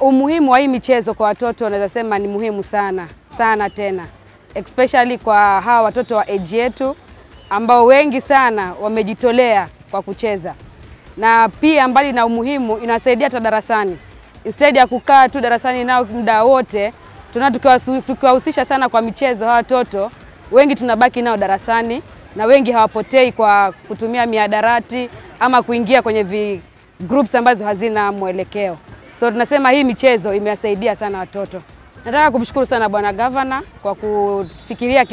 Umuhimu wa hii michezo kwa watoto naweza sema ni muhimu sana tena. Especially kwa hawa watoto wa age yetu ambao wengi sana wamejitolea kwa kucheza. Na pia mbali na umuhimu inasaidia hata darasani. Instead ya kukaa tu darasani nao muda wote, tukiwahusisha sana kwa michezo hawa watoto, wengi tunabaki nao darasani na wengi hawapotei kwa kutumia mihadarati ama kuingia kwenye groups ambazo hazina mwelekeo. So tunasema hii michezo imewasaidia sana watoto. Nataka kumshukuru sana Bwana Governor kwa kufikiria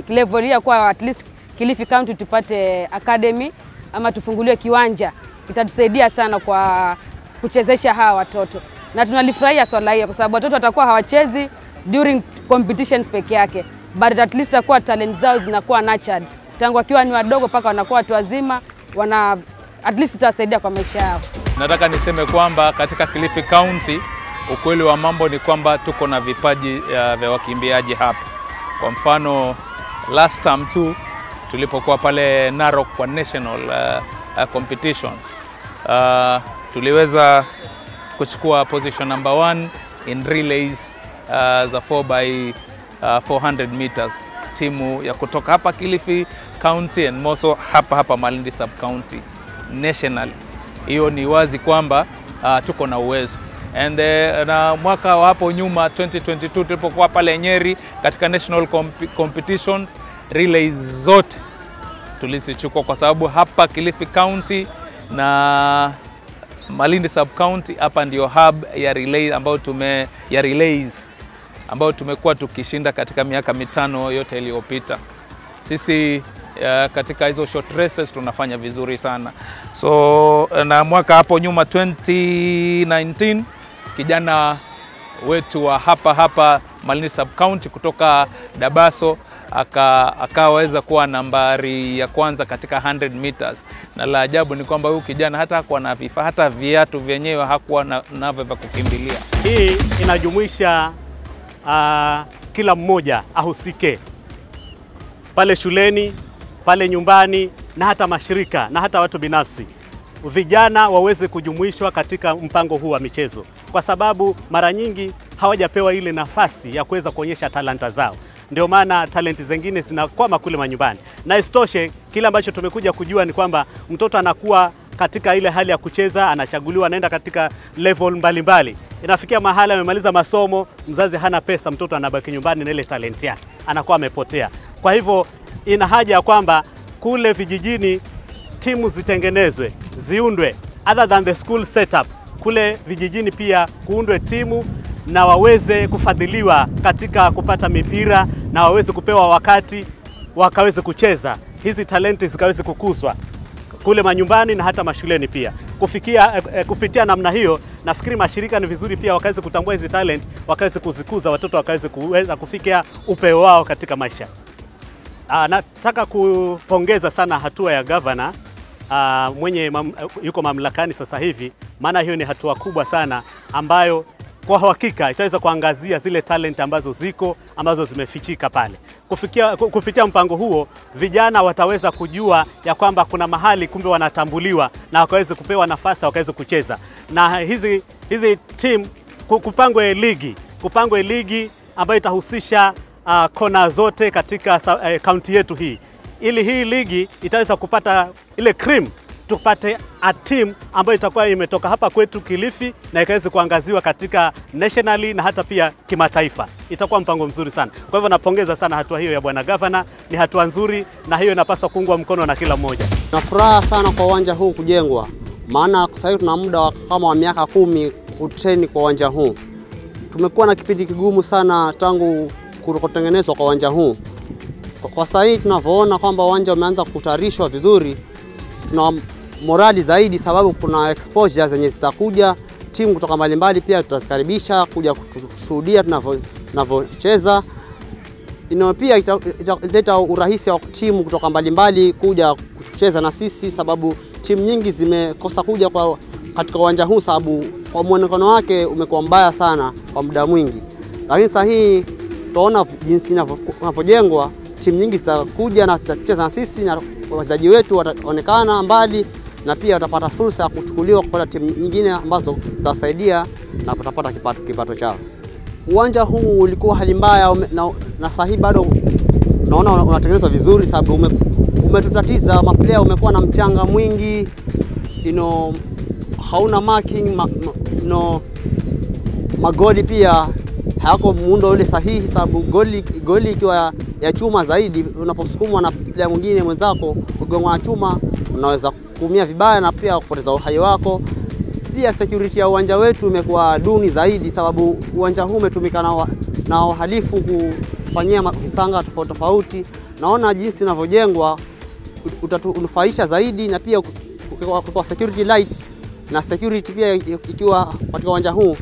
level ya kwa at least Kilifi County tupate academy ama tufunguliwe kiwanja. Itatusaidia sana kwa kuchezesha hawa watoto. Na tunalifurahia swala hilo kwa sababu watoto watakuwa hawachezi during competitions peke yake, but at least atakuwa talent zao zinakuwa nurtured. Tangu wakiwa ni wadogo paka wanakuwa watu wazima, at least itasaidia kwa maisha yao. Nataka niseme kwamba katika Kilifi County ukweli wa mambo ni kwamba tuko na vipaji vya wakimbiaji hapa. Kwa mfano last time tu tulipokuwa pale Narok kwa national competition, tuliweza kuchukua position number 1 in relays za 4x400 meters. Timu ya kutoka hapa Kilifi County and also hapa Malindi sub county national. Hiyo ni wazi kwamba tuko na uwezo. And na mwaka wa hapo nyuma 2022 tulipokuwa pale Nyeri katika national competitions, relays zote tulizichukua kwa sababu hapa Kilifi County na Malindi sub county hapa ndio hub ya relays ambao tumekuwa tukishinda katika miaka 5 yote iliyopita. Sisi katika hizo short races tunafanya vizuri sana. So na mwaka hapo nyuma 2019 kijana wetu wa hapa Malindi sub county kutoka Dabaso akaweza kuwa nambari ya kwanza katika 100 meters. Na la ajabu ni kwamba huyu kijana hata hakuwa na vifaa, hata viatu vyenyewe hakuwa navyo vya kukimbilia. Hii inajumuisha kila mmoja ahusike pale shuleni, pale nyumbani na hata mashirika na hata watu binafsi. Vijana waweze kujumuishwa katika mpango huu wa michezo kwa sababu mara nyingi hawajapewa ile nafasi ya kuweza kuonyesha talanta zao. Ndio maana talenti zingine zinakwama kule manyumbani. Na isitoshe kile ambacho tumekuja kujua ni kwamba mtoto anakuwa katika ile hali ya kucheza, anachaguliwa, anaenda katika level mbalimbali. Inafikia mahala amemaliza masomo, mzazi hana pesa, mtoto anabaki nyumbani na ile talenti yake anakuwa amepotea. Kwa hivyo ina haja ya kwamba kule vijijini timu zitengenezwe, ziundwe, other than the school setup. Kule vijijini pia kuundwe timu na waweze kufadhiliwa katika kupata mipira na waweze kupewa wakati wakaweze kucheza. Hizi talenti zikaweze kukuzwa kule manyumbani na hata mashuleni pia. Kupitia namna hiyo, nafikiri mashirika ni vizuri pia wakaweze kutambua hizi talent, wakaweze kuzikuza, watoto wakaweze kufikia upeo wao katika maisha. Nataka kupongeza sana hatua ya governor yuko mamlakani sasa hivi, maana hiyo ni hatua kubwa sana ambayo kwa hakika itaweza kuangazia zile talent ambazo zimefichika pale. Kupitia mpango huo, vijana wataweza kujua ya kwamba kuna mahali kumbe wanatambuliwa na wakaweze kupewa nafasi wakaweze kucheza. Na hizi team kupangwe ligi ambayo itahusisha kona zote katika kaunti yetu hii. Ili hii ligi itaweza kupata ile cream, tupate a team ambayo itakuwa imetoka hapa kwetu Kilifi na ikaweze kuangaziwa katika nationally na hata pia kimataifa. Itakuwa mpango mzuri sana. Kwa hivyo napongeza sana hatua hiyo ya Bwana Governor, ni hatua nzuri na hiyo inapaswa kuungwa mkono na kila mmoja. Na furaha sana kwa uwanja huu kujengwa. Maana sasa hivi tuna muda kama wa miaka 10 kutrain kwa uwanja huu. Tumekuwa na kipindi kigumu sana tangu kutengenezwa kwa uwanja huu. Kwa sasa hivi tunavyoona kwamba uwanja umeanza kutayarishwa vizuri, tuna morali zaidi sababu kuna exposure zenye zitakuja, timu kutoka mbalimbali pia tutazikaribisha kuja kushuhudia tunavyocheza. Pia italeta urahisi wa timu kutoka mbalimbali kuja kucheza na sisi sababu timu nyingi zimekosa kuja katika uwanja huu sababu kwa muonekano wake umekuwa mbaya sana kwa muda mwingi. Lakini sasa hii tutaona jinsi inavyojengwa, timu nyingi zitakuja na zitacheza na sisi na wachezaji wetu wataonekana mbali na pia watapata fursa ya kuchukuliwa kwa timu nyingine ambazo zitawasaidia na watapata kipato chao. Uwanja huu ulikuwa hali mbaya na sasa bado naona unatengenezwa vizuri, sababu umetutatiza maplayer, umekuwa na mchanga mwingi, hauna marking, magoli pia hayako muundo ule sahihi, sababu goli ikiwa ya chuma zaidi, unaposukumwa na player mwingine mwenzako ugongwa na chuma, unaweza kuumia vibaya na pia kupoteza uhai wako. Pia security ya uwanja wetu imekuwa duni zaidi, sababu uwanja huu umetumika na wahalifu kufanyia visanga tofauti tofauti. Naona jinsi unavyojengwa utatunufaisha zaidi, na pia kwa security light na security pia ikiwa katika uwanja huu,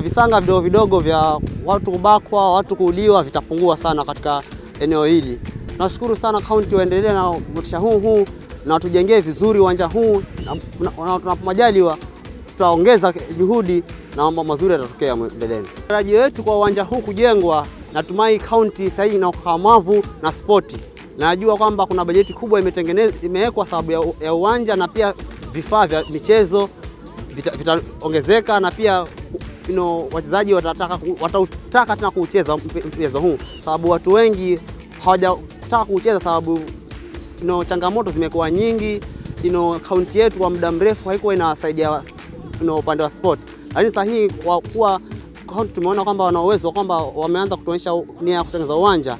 visanga vidogo vidogo vya watu kubakwa, watu kuuliwa vitapungua sana katika eneo hili. Nashukuru sana kaunti waendelee na motisha huu na watujengee vizuri uwanja huu, na tunapomajaliwa tutaongeza juhudi na mambo mazuri yatatokea mbeleni. Tarajio yetu kwa uwanja huu kujengwa, natumai kaunti sasa ina ukakamavu na spoti. Najua kwamba kuna bajeti kubwa imewekwa sababu ya uwanja, na pia vifaa vya michezo vitaongezeka, na pia wachezaji watataka tena kucheza mchezo huu, sababu watu wengi hawajataka kucheza sababu changamoto zimekuwa nyingi. Kaunti yetu kwa muda mrefu haikuwa inasaidia upande wa sport, lakini sasa hii kwa kuwa kaunti tumeona kwamba wana uwezo, kwamba wameanza kutuonyesha nia ya kutengeneza uwanja,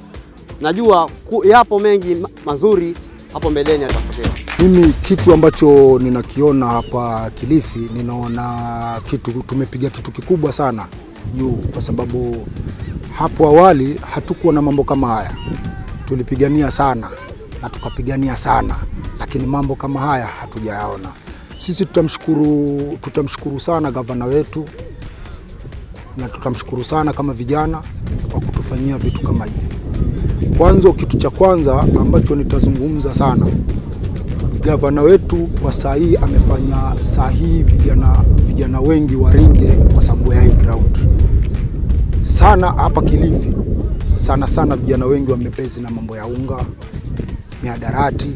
najua yapo mengi mazuri hapo mbeleni yatatokea. Mimi kitu ambacho ninakiona hapa Kilifi, ninaona tumepiga kitu kikubwa sana juu, kwa sababu hapo awali hatukuwa na mambo kama haya. Tulipigania sana na tukapigania sana, lakini mambo kama haya hatujayaona. Sisi tutamshukuru sana gavana wetu, na tutamshukuru sana kama vijana kwa kutufanyia vitu kama hivi. Kitu cha kwanza ambacho nitazungumza sana, gavana wetu kwa sahihi amefanya sahihi vijana wengi waringe kwa sababu ya hii ground. Sana hapa Kilifi, sana vijana wengi wamepezi na mambo ya unga, mihadarati.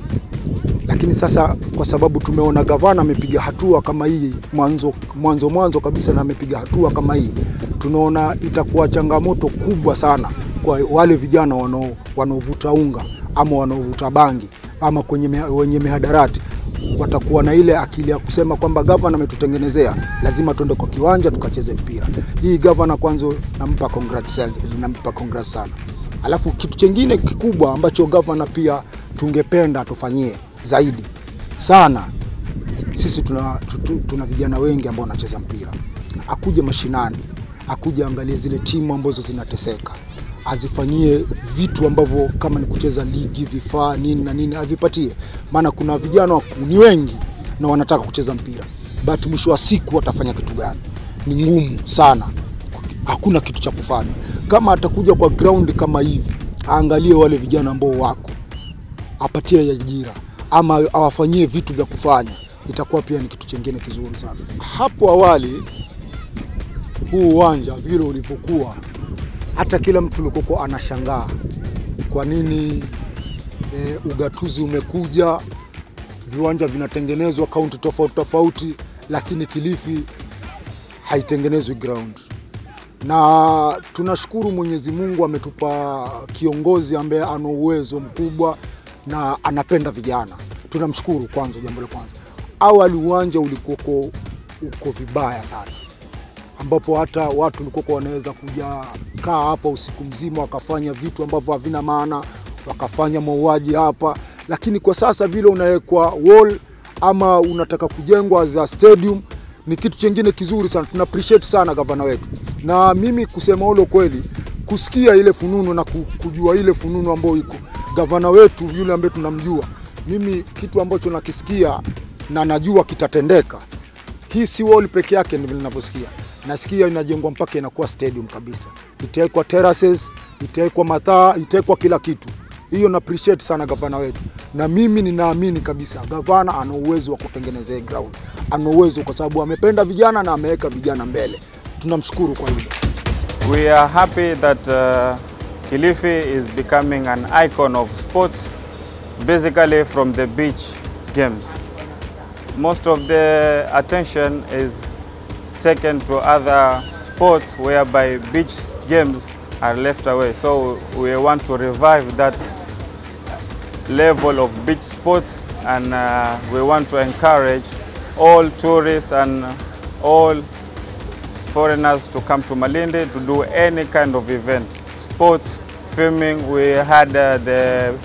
Lakini sasa kwa sababu tumeona gavana amepiga hatua kama hii mwanzo kabisa, na amepiga hatua kama hii, tunaona itakuwa changamoto kubwa sana kwa wale vijana wanaovuta unga ama wanaovuta bangi ama wenye mihadarati. Watakuwa na ile akili ya kusema kwamba gavana ametutengenezea, lazima tuende kwa kiwanja tukacheze mpira. Hii gavana kwanza nampa congrats sana. Alafu kitu kingine kikubwa ambacho gavana pia tungependa tufanyie zaidi sana, sisi tuna vijana wengi ambao wanacheza mpira. Akuje mashinani, akuje angalie zile timu ambazo zinateseka, azifanyie vitu ambavyo kama ni kucheza ligi, vifaa nini na nini avipatie. Maana kuna vijana ni wengi na wanataka kucheza mpira, but mwisho wa siku watafanya kitu gani? Ni ngumu sana, hakuna kitu cha kufanya. Kama atakuja kwa ground kama hivi, aangalie wale vijana ambao wako, apatie ajira ama awafanyie vitu vya kufanya, itakuwa pia ni kitu kingine kizuri sana. Hapo awali huu uwanja vile ulivyokuwa, hata kila mtu alikuwa anashangaa kwa nini ugatuzi umekuja, viwanja vinatengenezwa kaunti tofauti, lakini Kilifi haitengenezwi ground. Na tunashukuru Mwenyezi Mungu ametupa kiongozi ambaye ana uwezo mkubwa na anapenda vijana. Tunamshukuru kwanza, jambo la kwanza. Awali uwanja ulikuwa uko vibaya sana, ambapo hata watu walikuwa wanaweza kuja kaa hapa usiku mzima wakafanya vitu ambavyo havina maana, wakafanya mauaji hapa. Lakini kwa sasa vile unawekwa wall ama unataka kujengwa za stadium, ni kitu kingine kizuri sana. Tuna appreciate sana gavana wetu. Na mimi kusema hilo kweli, kusikia ile fununu na kujua ile fununu ambayo iko gavana wetu yule ambaye tunamjua, mimi kitu ambacho nakisikia na najua kitatendeka. Hii si wall peke yake ndivyo ninavyosikia. Nasikia inajengwa mpaka inakuwa stadium kabisa. Itawekwa terraces, itawekwa mataa, itawekwa kila kitu. Hiyo na appreciate sana gavana wetu. Na mimi ninaamini kabisa gavana ana uwezo wa kutengeneza ground. Ana uwezo kwa sababu amependa vijana na ameweka vijana mbele. Tunamshukuru kwa hilo. We are happy that Kilifi is becoming an icon of sports, basically from the beach games. most of the attention is taken to other sports whereby beach games are left away. So we want to revive that level of beach sports, and we want to encourage all tourists and all foreigners to come to Malindi to do any kind of event. Sports, filming, we had the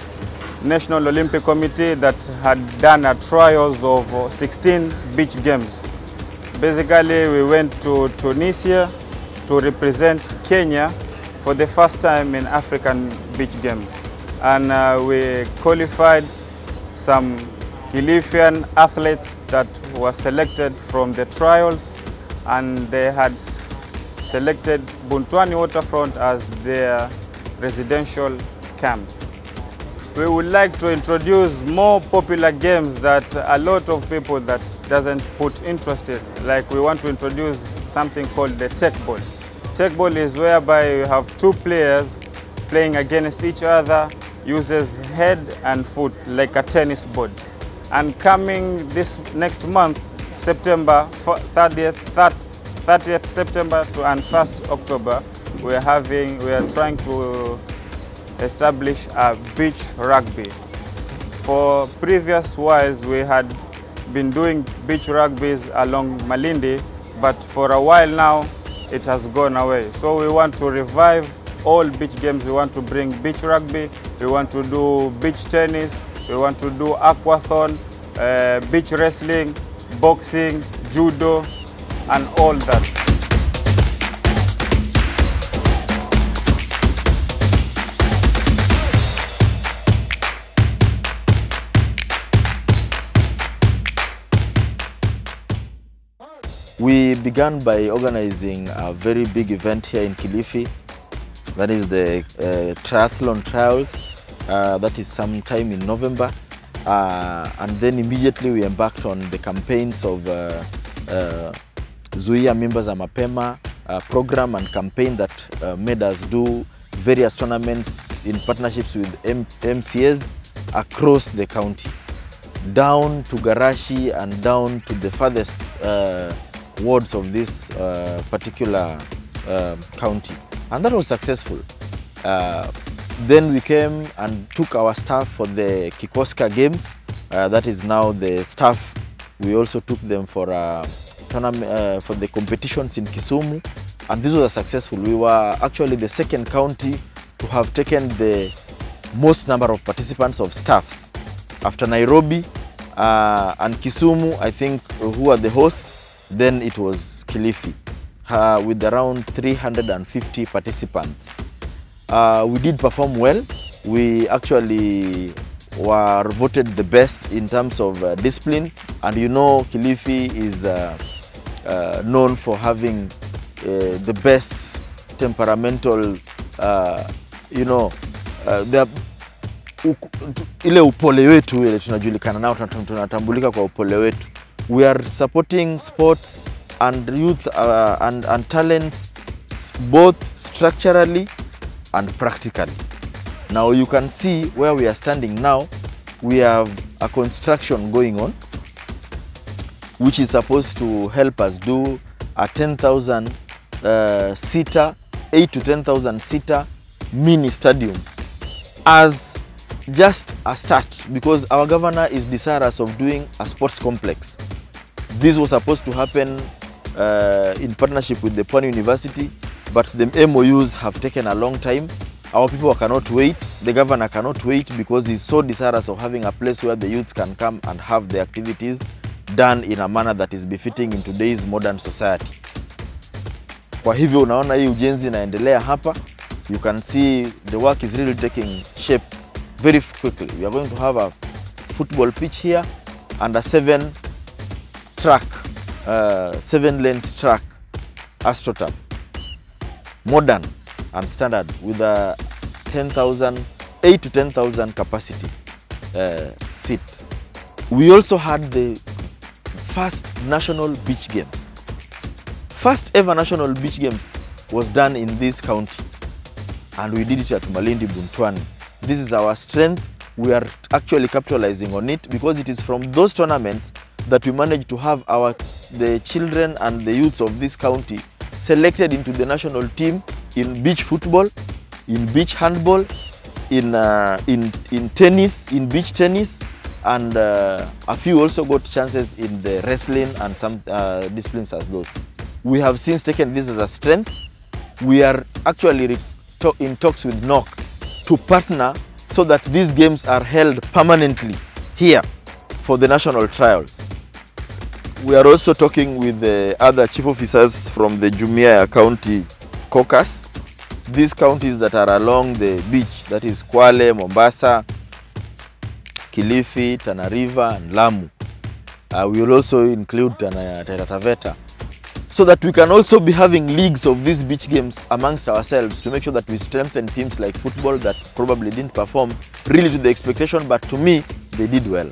National Olympic Committee that had done trials of 16 beach games. Basically, we went to Tunisia to represent Kenya for the first time in African beach games. And we qualified some Kilifian athletes that were selected from the trials, and they had selected Buntwani Waterfront as their residential camp. We would like to introduce more popular games that a lot of people that doesn't put interest in. Like we want to introduce something called the tech ball. Tech ball is whereby you have two players playing against each other, uses head and foot like a tennis board. And coming this next month, September 30th September and 1st October, we are trying to establish a beach rugby. For previous whiles, we had been doing beach rugbies along Malindi, but for a while now, it has gone away. So we want to revive all beach games. We want to bring beach rugby, we want to do beach tennis, we want to do aquathon, beach wrestling, boxing, judo, and all that. We began by organizing a very big event here in Kilifi. That is the triathlon trials. That is sometime in November. And then immediately we embarked on the campaigns of Zuia Members a Mapema program and campaign that made us do various tournaments in partnerships with MCAs across the county, down to Garashi and down to the farthest wards of this particular county, and that was successful. Then we came and took our staff for the Kikoska Games. That is now the staff. We also took them for tournament for the competitions in Kisumu, and this was successful. We were actually the second county to have taken the most number of participants of staffs after Nairobi and Kisumu, I think, who are the hosts. Then it was Kilifi with around 350 participants. We did perform well. We actually were voted the best in terms of discipline, and you know Kilifi is known for having the best temperamental, ile upole wetu ile tunajulikana nao, tunatambulika kwa upole wetu. We are supporting sports and youth and talents both structurally and practically. Now you can see where we are standing now. We have a construction going on, which is supposed to help us do a 10,000 seater, 8 to 10,000 seater mini stadium as just a start, because our governor is desirous of doing a sports complex. This was supposed to happen in partnership with the Pwani University, but the MOUs have taken a long time. Our people cannot wait, the governor cannot wait, because he's so desirous of having a place where the youths can come and have the activities done in a manner that is befitting in today's modern society. Kwa hivyo unaona hii ujenzi inaendelea hapa. You can see the work is really taking shape very quickly. We are going to have a football pitch here and a 7 lanes track AstroTurf, modern and standard, with a 8 to 10,000 capacity seat. We also had the first national beach games. First ever national beach games was done in this county, and we did it at Malindi Buntwani. This is our strength. We are actually capitalizing on it, because it is from those tournaments that we managed to have the children and the youths of this county selected into the national team in beach football, in beach handball, in tennis, in beach tennis, and a few also got chances in the wrestling and some disciplines as those. We have since taken this as a strength. We are actually in talks with NOC to partner so that these games are held permanently here for the national trials. We are also talking with the other chief officers from the Jumuiya County caucus. These counties that are along the beach, that is Kwale, Mombasa, Kilifi, Tana River and Lamu. We will also include Taita Taveta, so that we can also be having leagues of these beach games amongst ourselves to make sure that we strengthen teams like football that probably didn't perform really to the expectation, but to me, they did well.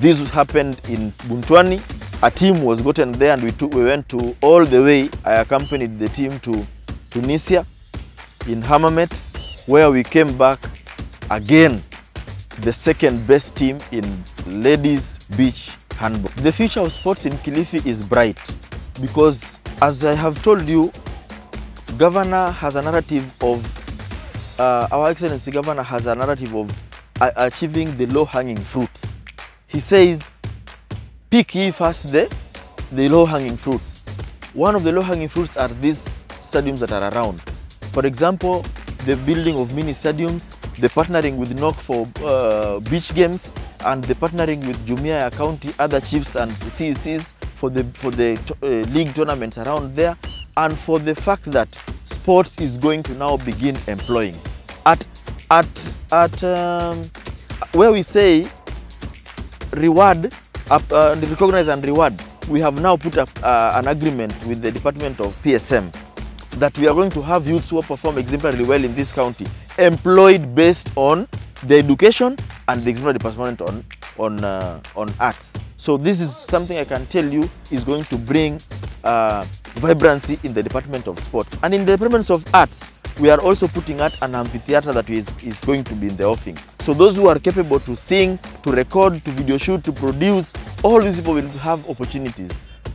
This happened in Buntwani. A team was gotten there and we went to all the way. I accompanied the team to Tunisia, in Hammamet, where we came back again the second best team in ladies beach handball. The future of sports in Kilifi is bright because, as I have told you, Governor has a narrative of, Our Excellency Governor has a narrative of achieving the low-hanging fruits. He says, pick ye first the low-hanging fruits. One of the low-hanging fruits are these stadiums that are around. For example, the building of mini stadiums, the partnering with NOC for beach games, and the partnering with Jumuiya County, other chiefs and CECs for the league tournaments around there, and for the fact that sports is going to now begin employing. Where we say reward, recognize and reward, we have now put up an agreement with the Department of PSM that we are going to have youths who perform exemplarily well in this county employed based on the education and the exemplary department on arts. So this is something I can tell you is going to bring vibrancy in the Department of Sport. And in the Department of Arts, we are also putting out an amphitheater that is going to be in the offing. So those who are capable to sing, to record, to video shoot, to produce, all these people will have opportunities.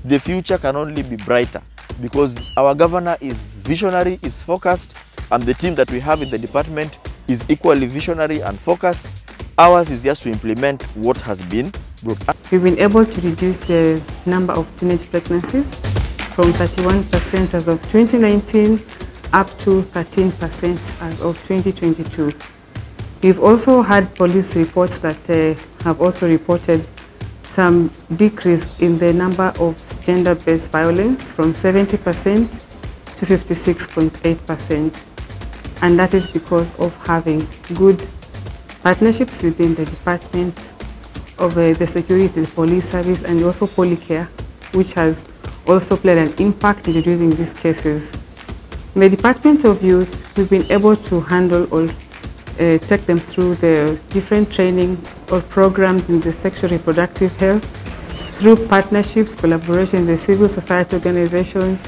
The future can only be brighter because our governor is visionary, is focused, and the team that we have in the department is equally visionary and focused. Ours is just to implement what has been brought up. We've been able to reduce the number of teenage pregnancies from 31% as of 2019 up to 13% as of 2022. We've also had police reports that have also reported some decrease in the number of gender-based violence from 70% to 56.8%. And that is because of having good partnerships within the Department of the Security, the Police Service, and also Polycare, which has also played an impact in reducing these cases. In the Department of Youth, we've been able to handle or take them through the different training or programs in the sexual reproductive health through partnerships, collaborations with civil society organizations,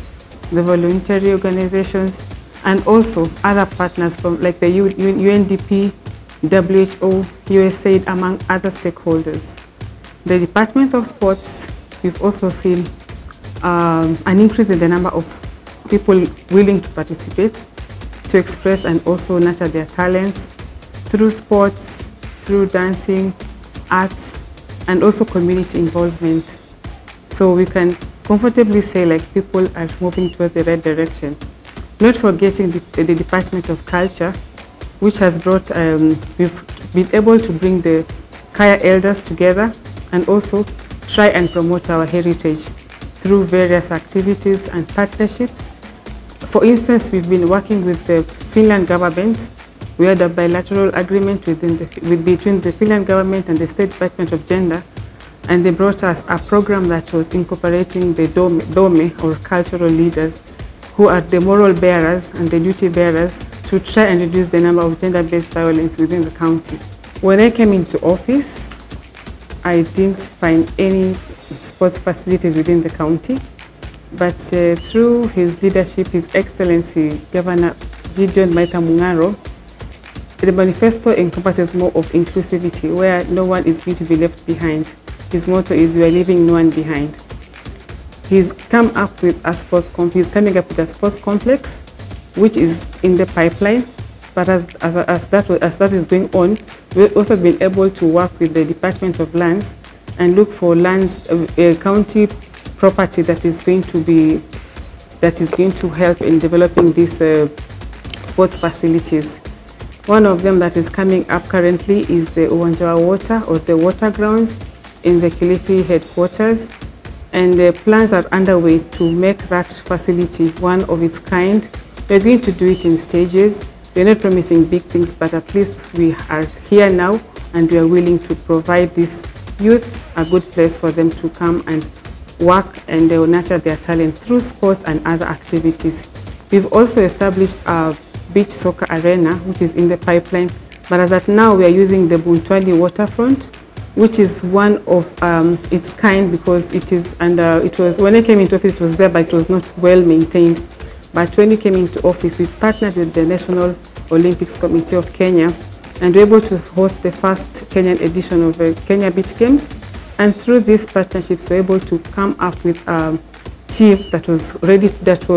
the voluntary organizations, and also other partners from like the UNDP, WHO, USAID, among other stakeholders. The Department of Sports, we've also seen an increase in the number of people willing to participate, to express and also nurture their talents through sports, through dancing, arts, and also community involvement. So we can comfortably say like people are moving towards the right direction. Not forgetting the Department of Culture, which has brought, we've been able to bring the Kaya elders together and also try and promote our heritage through various activities and partnerships. For instance, we've been working with the Finland government. We had a bilateral agreement between the Finland government and the State Department of Gender, and they brought us a program that was incorporating the Dome or cultural leaders, who are the moral bearers and the duty bearers to try and reduce the number of gender-based violence within the county. When I came into office, I didn't find any sports facilities within the county, but through his leadership, His Excellency Governor GIDEON MUNG'ARO, the manifesto encompasses more of inclusivity, where no one is going to be left behind. His motto is "We are leaving no one behind." He's come up with a he's coming up with a sports complex, which is in the pipeline. But as that is going on, we've also been able to work with the Department of Lands and look for lands, county property that is going to help in developing these sports facilities. One of them that is coming up currently is the MUNG'ARO water, or the water grounds in the Kilifi headquarters. And the plans are underway to make that facility one of its kind. We're going to do it in stages. We're not promising big things, but at least we are here now and we are willing to provide this youth a good place for them to come and work and they will nurture their talent through sports and other activities. We've also established a beach soccer arena, which is in the pipeline, but as at now we are using the Buntwali waterfront, which is one of its kind because it is under, when I came into office it was there, but it was not well maintained. But when we came into office, we partnered with the National Olympics Committee of Kenya and we were able to host the first Kenyan edition of the Kenya Beach Games. And through these partnerships, we were able to come up with a team that was ready, that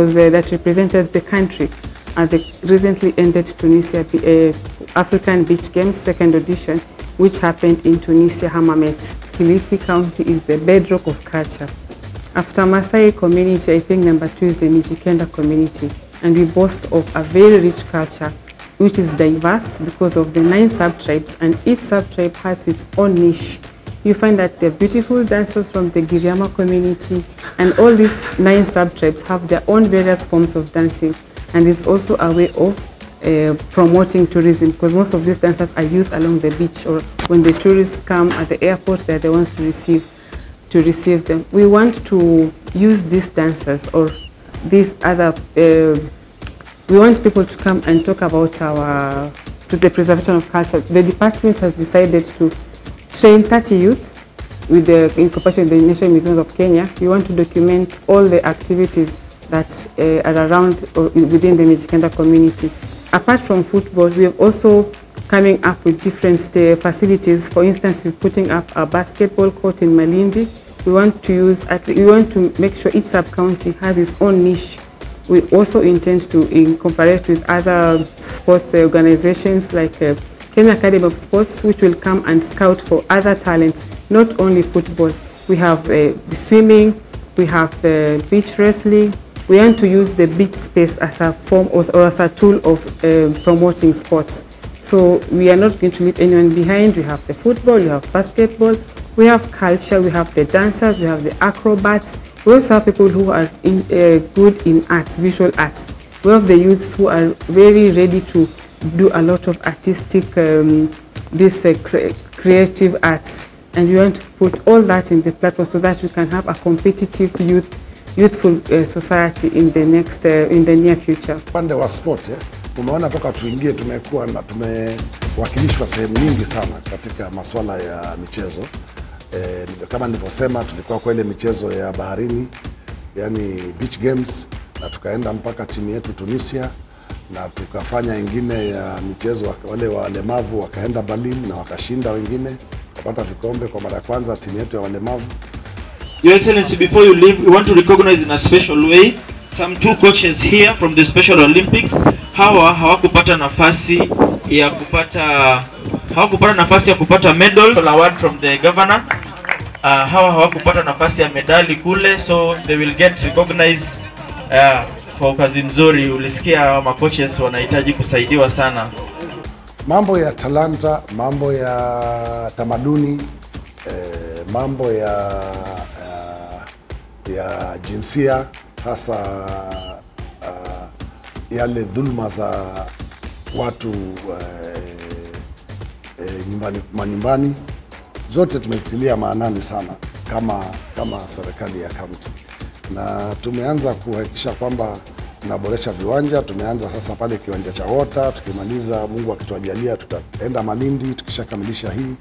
represented the country at the recently ended Tunisia African Beach Games second edition, which happened in Tunisia, Hammamet. Kilifi County is the bedrock of culture. After Maasai community, I think number 2 is the Mijikenda community. And we boast of a very rich culture, which is diverse because of the 9 sub-tribes, and each sub-tribe has its own niche. You find that the beautiful dancers from the Giriama community, and all these 9 sub-tribes have their own various forms of dancing. And it's also a way of promoting tourism, because most of these dancers are used along the beach, or when the tourists come at the airport, they're the ones to receive them. We want to use these dancers or these other, we want people to come and talk about the preservation of culture. The department has decided to train 30 youth with the incorporation of the National Museum of Kenya. We want to document all the activities that are around or within the Mijikenda community. Apart from football, we are also coming up with different facilities. For instance, we're putting up a basketball court in Malindi. We want to make sure each sub-county has its own niche. We also intend to incorporate with other sports organizations like Kenya Academy of Sports, which will come and scout for other talents, not only football. We have swimming, we have beach wrestling. We want to use the beach space as a form or as a tool of promoting sports. So we are not going to leave anyone behind. We have the football, we have basketball, we have culture, we have the dancers, we have the acrobats. We also have people who are good in arts, visual arts. We have the youths who are very ready to do a lot of artistic, creative arts. And we want to put all that in the platform so that we can have a competitive youthful society in the near future. Upande wa sport, umeona toka tuingie tumewakilishwa sehemu nyingi sana katika masuala ya michezo. Kama nilivyosema, tulikuwa kwa ile michezo ya baharini, yani beach games, na tukaenda mpaka timu yetu Tunisia, na tukafanya ingine ya michezo wale walemavu wakaenda Berlin na wakashinda wengine, kupata vikombe kwa mara ya kwanza timu yetu ya walemavu. Your Excellency, before you leave, we want to recognize in a special way some 2 coaches here from the Special Olympics. Hawa hawakupata nafasi ya kupata medal award from the governor. Hawa hawakupata nafasi ya medali kule, so they will get recognized kwa kazi nzuri. Ulisikia makoches wanahitaji kusaidiwa sana. Mambo ya talanta, mambo ya tamaduni, mambo ya jinsia, hasa yale dhulma za watu nyumbani, zote tumezitilia maanani sana kama serikali ya kaunti, na tumeanza kuhakikisha kwamba tunaboresha viwanja. Tumeanza sasa pale kiwanja cha Wota, tukimaliza Mungu akitujalia tutaenda Malindi tukishakamilisha hii,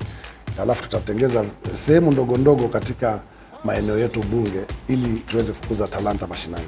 alafu tutatengeza sehemu ndogo ndogo katika maeneo yetu bunge ili tuweze kukuza talanta mashinani.